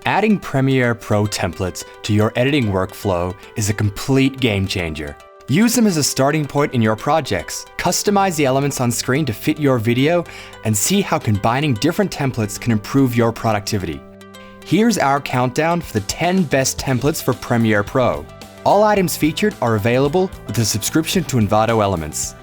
Adding Premiere Pro templates to your editing workflow is a complete game changer. Use them as a starting point in your projects. Customize the elements on screen to fit your video and see how combining different templates can improve your productivity. Here's our countdown for the 10 best templates for Premiere Pro. All items featured are available with a subscription to Envato Elements.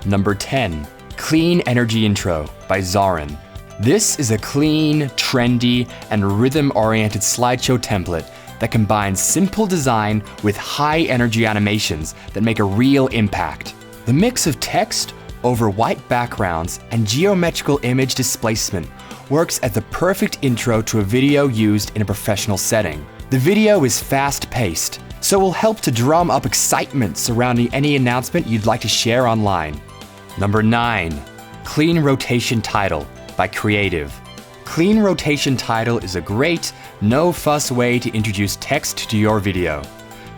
Number 10. Clean Energy Intro by Zorin. This is a clean, trendy, and rhythm-oriented slideshow template that combines simple design with high-energy animations that make a real impact. The mix of text over white backgrounds and geometrical image displacement works as the perfect intro to a video used in a professional setting. The video is fast-paced, so will help to drum up excitement surrounding any announcement you'd like to share online. Number 9. Clean Rotation Title by Creative. Clean Rotation Title is a great, no-fuss way to introduce text to your video.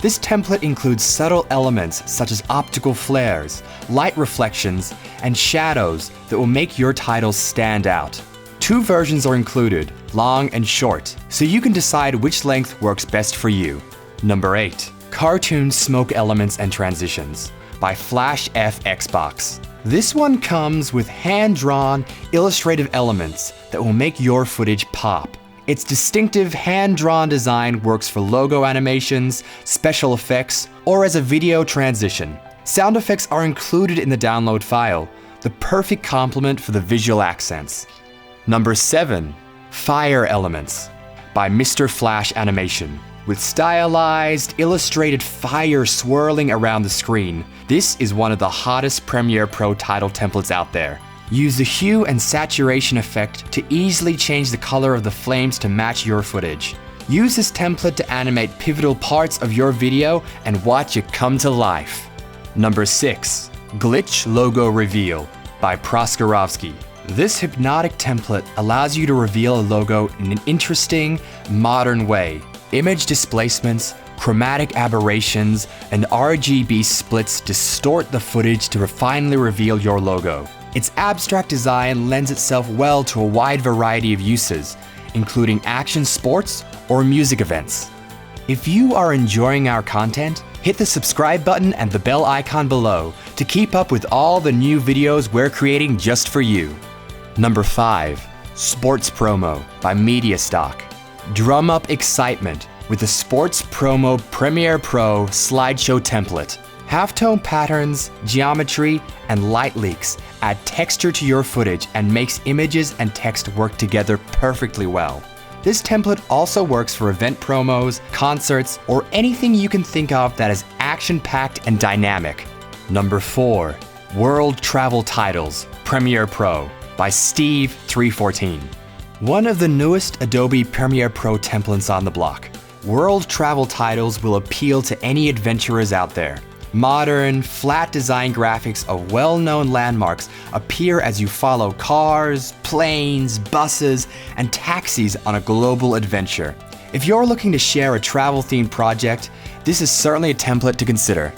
This template includes subtle elements such as optical flares, light reflections, and shadows that will make your titles stand out. 2 versions are included, long and short, so you can decide which length works best for you. Number 8. Cartoon Smoke Elements and Transitions by Flash F Xbox. This one comes with hand-drawn, illustrative elements that will make your footage pop. Its distinctive hand-drawn design works for logo animations, special effects, or as a video transition. Sound effects are included in the download file, the perfect complement for the visual accents. Number 7. Fire Elements by Mr. Flash Animation. With stylized, illustrated fire swirling around the screen, this is one of the hottest Premiere Pro title templates out there. Use the hue and saturation effect to easily change the color of the flames to match your footage. Use this template to animate pivotal parts of your video and watch it come to life. Number 6. Glitch Logo Reveal by Proskorovsky. This hypnotic template allows you to reveal a logo in an interesting, modern way. Image displacements, chromatic aberrations, and RGB splits distort the footage to finally reveal your logo. Its abstract design lends itself well to a wide variety of uses, including action sports or music events. If you are enjoying our content, hit the subscribe button and the bell icon below to keep up with all the new videos we're creating just for you. Number 5. Sports Promo by MediaStock. Drum up excitement with the Sports Promo Premiere Pro slideshow template. Halftone patterns, geometry, and light leaks add texture to your footage and makes images and text work together perfectly well. This template also works for event promos, concerts, or anything you can think of that is action-packed and dynamic. Number 4. World Travel Titles Premiere Pro by Steve314. One of the newest Adobe Premiere Pro templates on the block, World Travel Titles will appeal to any adventurers out there. Modern, flat design graphics of well-known landmarks appear as you follow cars, planes, buses, and taxis on a global adventure. If you're looking to share a travel-themed project, this is certainly a template to consider.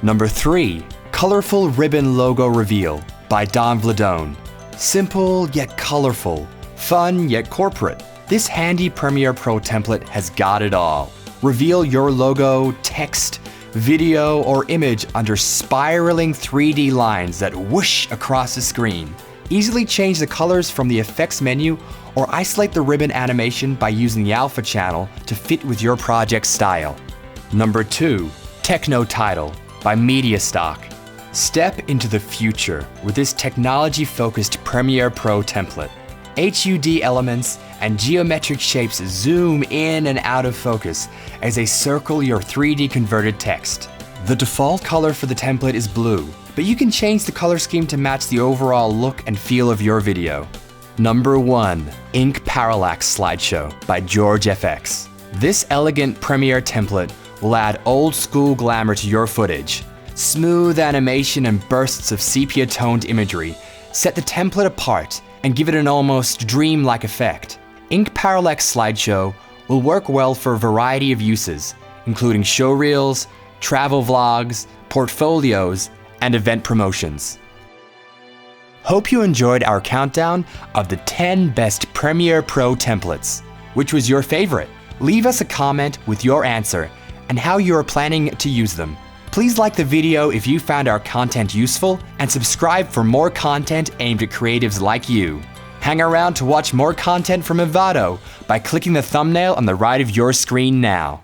Number 3. Colorful Ribbon Logo Reveal by Don Vladone. Simple yet colorful. Fun yet corporate. This handy Premiere Pro template has got it all. Reveal your logo, text, video, or image under spiraling 3D lines that whoosh across the screen. Easily change the colors from the effects menu or isolate the ribbon animation by using the alpha channel to fit with your project style. Number 2. Techno Title by MediaStock. Step into the future with this technology-focused Premiere Pro template. HUD elements and geometric shapes zoom in and out of focus as they circle your 3D converted text. The default color for the template is blue, but you can change the color scheme to match the overall look and feel of your video. Number 1. Ink Parallax Slideshow by GeorgeFX. This elegant Premiere template will add old-school glamour to your footage. Smooth animation and bursts of sepia-toned imagery set the template apart and give it an almost dreamlike effect. Ink Parallax Slideshow will work well for a variety of uses, including showreels, travel vlogs, portfolios, and event promotions. Hope you enjoyed our countdown of the 10 best Premiere Pro templates. Which was your favorite? Leave us a comment with your answer and how you are planning to use them. Please like the video if you found our content useful and subscribe for more content aimed at creatives like you. Hang around to watch more content from Envato by clicking the thumbnail on the right of your screen now.